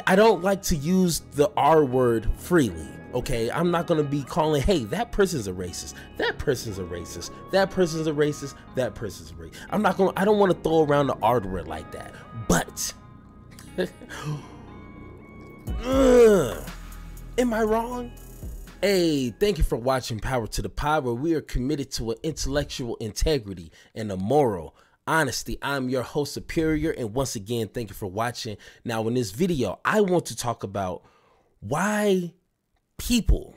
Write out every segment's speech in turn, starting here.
I don't like to use the R word freely. Okay, I'm not gonna be calling, hey, that person's a racist. That person's a racist. That person's a racist. That person's a racist. I don't want to throw around the R word like that. But am I wrong? Hey, thank you for watching Power to the Pod, where we are committed to an intellectual integrity and a moral honesty. I'm your host, Superior, and once again, thank you for watching. Now, in this video, I want to talk about why people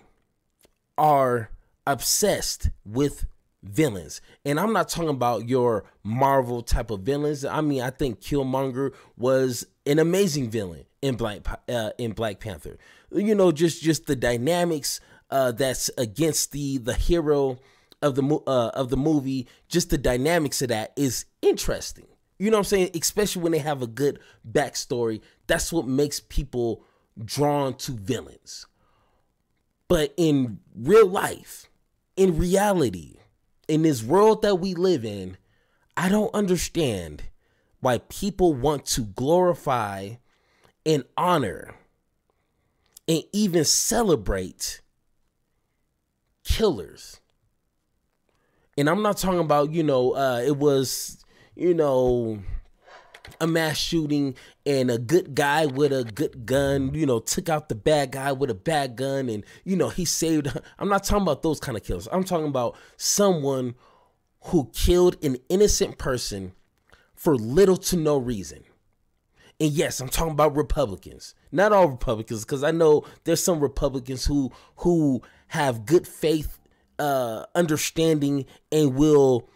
are obsessed with villains. And I'm not talking about your Marvel type of villains. I mean, I think Killmonger was an amazing villain in Black Panther. You know, just the dynamics that's against the hero of the movie. Just the dynamics of that is interesting. You know what I'm saying? Especially when they have a good backstory. That's what makes people drawn to villains. But in real life, in reality, in this world that we live in, I don't understand why people want to glorify and honor and even celebrate killers. And I'm not talking about, it was, a mass shooting and a good guy with a good gun, took out the bad guy with a bad gun and, he saved. I'm not talking about those kind of killers. I'm talking about someone who killed an innocent person for little to no reason. And yes, I'm talking about Republicans. Not all Republicans, because I know there's some Republicans who have good faith, understanding, and will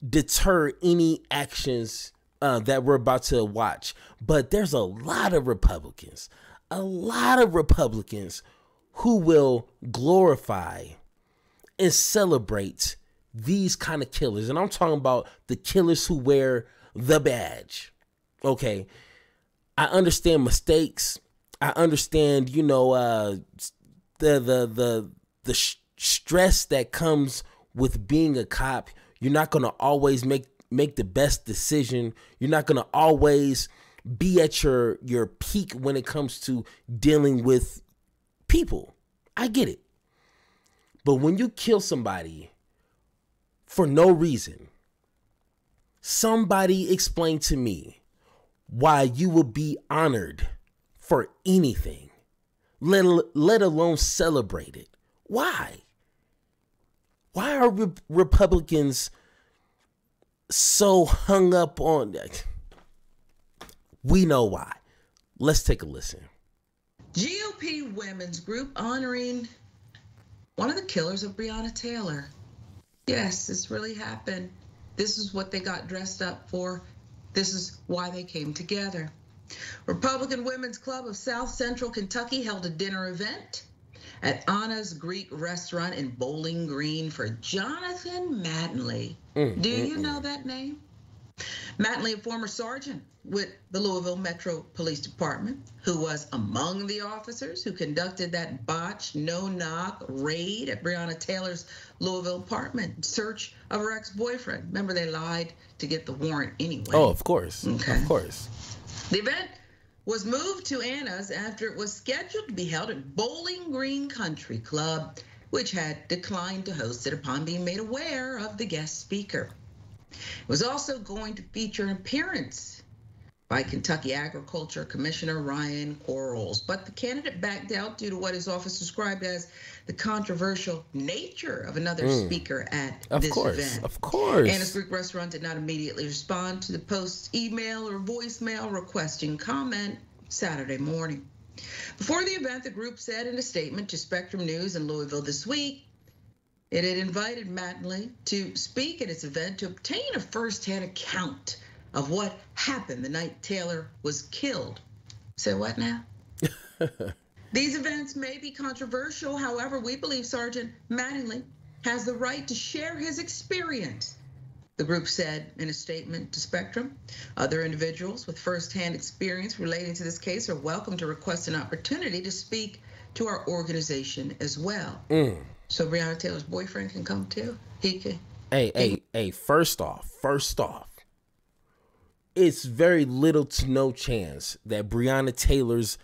deter any actions that we're about to watch. But there's a lot of Republicans who will glorify and celebrate these kind of killers. And I'm talking about the killers who wear the badge. Okay, I understand mistakes. I understand, the stress that comes with being a cop. You're not going to always make the best decision. You're not going to always be at your peak when it comes to dealing with people. I get it. But when you kill somebody for no reason, somebody explain to me why you will be honored for anything, let alone celebrate it. Why? Why are Republicans so hung up on that? We know why. Let's take a listen. GOP women's group honoring one of the killers of Breonna Taylor. Yes, this really happened. This is what they got dressed up for. This is why they came together. Republican Women's Club of South Central Kentucky held a dinner event at Anna's Greek restaurant in Bowling Green for Jonathan Mattingly. Do you know that name? Mattingly, a former sergeant with the Louisville Metro Police Department, who was among the officers who conducted that botched no-knock raid at Breonna Taylor's Louisville apartment in search of her ex-boyfriend. Remember, they lied to get the warrant anyway. Oh, of course. Okay. Of course. The event was moved to Anna's after it was scheduled to be held at Bowling Green Country Club, which had declined to host it upon being made aware of the guest speaker. It was also going to feature an appearance by Kentucky Agriculture Commissioner Ryan Quarles, but the candidate backed out due to what his office described as the controversial nature of another speaker at this event. Of course. Anna's Greek restaurant did not immediately respond to the post's email or voicemail requesting comment Saturday morning. Before the event, the group said in a statement to Spectrum News in Louisville this week, it had invited Mattingly to speak at its event to obtain a first-hand account of what happened the night Taylor was killed. Say what now? These events may be controversial. However, we believe Sergeant Mattingly has the right to share his experience, the group said in a statement to Spectrum. Other individuals with first-hand experience relating to this case are welcome to request an opportunity to speak to our organization as well. So Breonna Taylor's boyfriend can come too. He can. Hey, first off, it's very little to no chance that Breonna Taylor's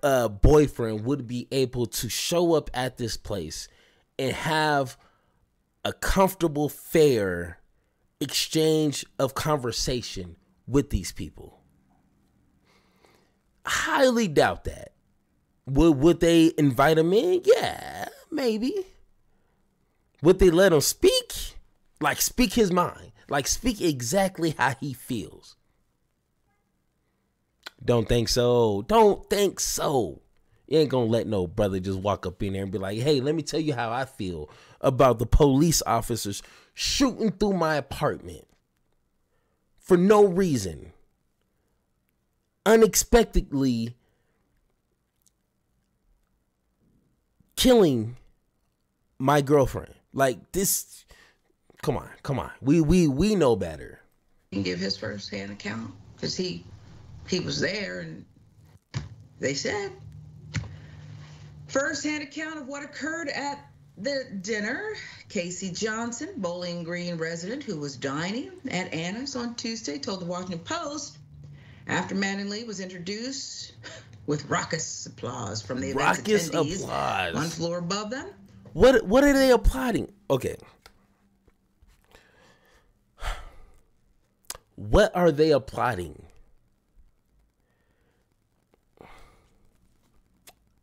boyfriend would be able to show up at this place and have a comfortable, fair exchange of conversation with these people. I highly doubt that. Would they invite him in? Yeah, maybe. Would they let him speak? Like, speak his mind. Like, speak exactly how he feels. Don't think so. Don't think so. You ain't gonna let no brother just walk up in there and be like, hey, let me tell you how I feel about the police officers shooting through my apartment for no reason. Unexpectedly killing my girlfriend. Like, this, come on. We know better. He can give his firsthand account because he was there, and they said firsthand account of what occurred at the dinner. Casey Johnson, Bowling Green resident who was dining at Anna's on Tuesday, told the Washington Post after Mattingly was introduced with raucous applause from the event's attendees. Applause. One floor above them. What are they applauding? Okay. What are they applauding?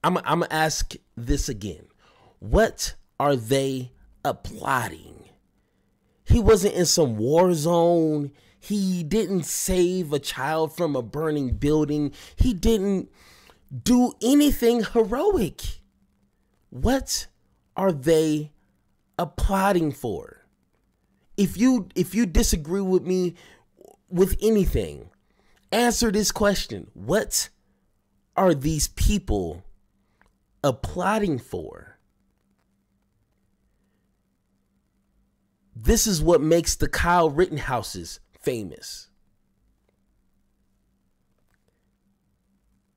I'm gonna ask this again. What are they applauding? He wasn't in some war zone. He didn't save a child from a burning building. He didn't do anything heroic. What are they applauding for? If you disagree with me with anything, answer this question. What are these people applauding for? This is what makes the Kyle Rittenhouses famous.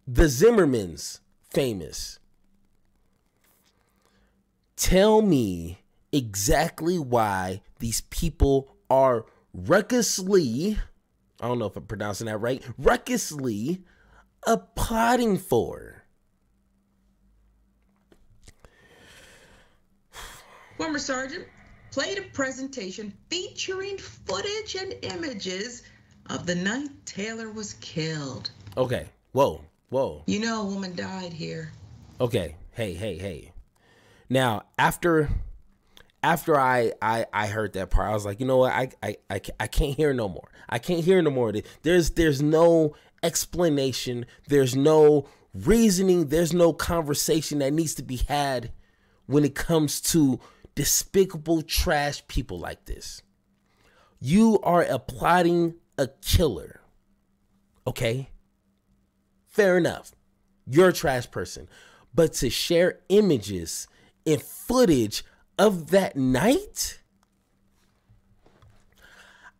The Zimmermans famous. Tell me exactly why these people are recklessly, I don't know if I'm pronouncing that right, recklessly applauding for. Former sergeant played a presentation featuring footage and images of the night Taylor was killed. Okay. Whoa. You know a woman died here. Okay. Hey. Now, after I heard that part, I was like, you know what? I can't hear no more. I can't hear no more. There's no explanation. There's no reasoning. There's no conversation that needs to be had when it comes to despicable trash people like this. You are applauding a killer. Okay? Fair enough. You're a trash person. But to share images and footage of that night,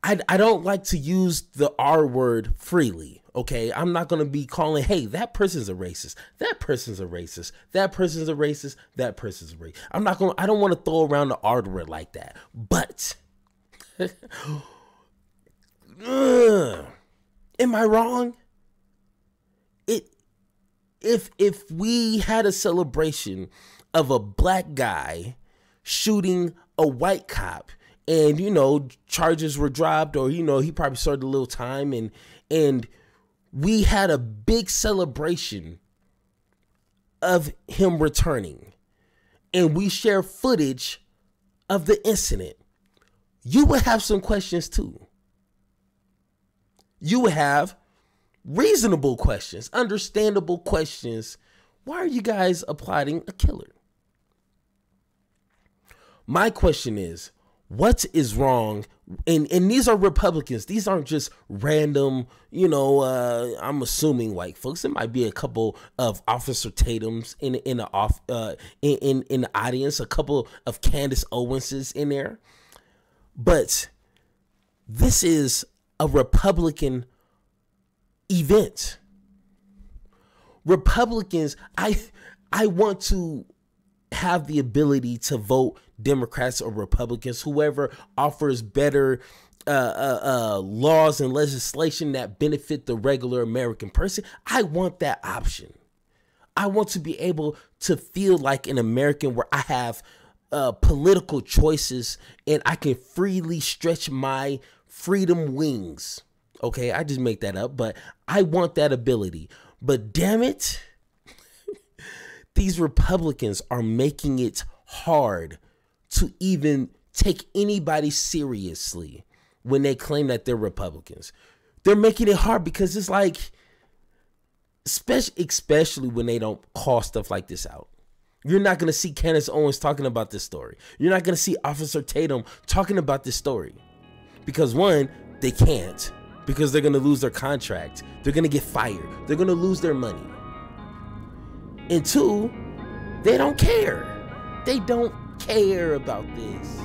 I don't like to use the R word freely. Okay, I'm not going to be calling, hey, that person's a racist. That person's a racist. That person's a racist. That person's a racist. I don't want to throw around the R word like that. But am I wrong? If we had a celebration of a black guy shooting a white cop, and, you know, charges were dropped, or, you know, he probably served a little time, and we had a big celebration of him returning, and we share footage of the incident, you would have some questions too. You would have reasonable questions, understandable questions. Why are you guys applauding a killer? My question is, what is wrong? And these are Republicans. These aren't just random, you know, I'm assuming white folks. There might be a couple of Officer Tatums in the audience, a couple of Candace Owenses in there. But this is a Republican event. Republicans, I want to have the ability to vote Democrats or Republicans, whoever offers better laws and legislation that benefit the regular American person. I want that option. I want to be able to feel like an American where I have political choices and I can freely stretch my freedom wings. Okay, I just make that up, but I want that ability. But damn it, these Republicans are making it hard to even take anybody seriously when they claim that they're Republicans. They're making it hard because it's like, especially when they don't call stuff like this out. You're not going to see Candace Owens talking about this story. You're not going to see Officer Tatum talking about this story. Because one, they can't. Because they're going to lose their contract. They're going to get fired. They're going to lose their money. And two, they don't care. They don't care about this.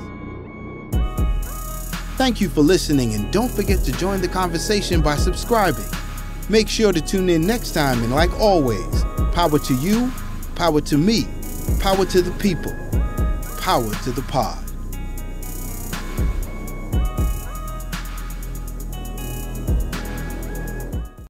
Thank you for listening, and don't forget to join the conversation by subscribing. Make sure to tune in next time, and like always, power to you, power to me, power to the people, power to the pod.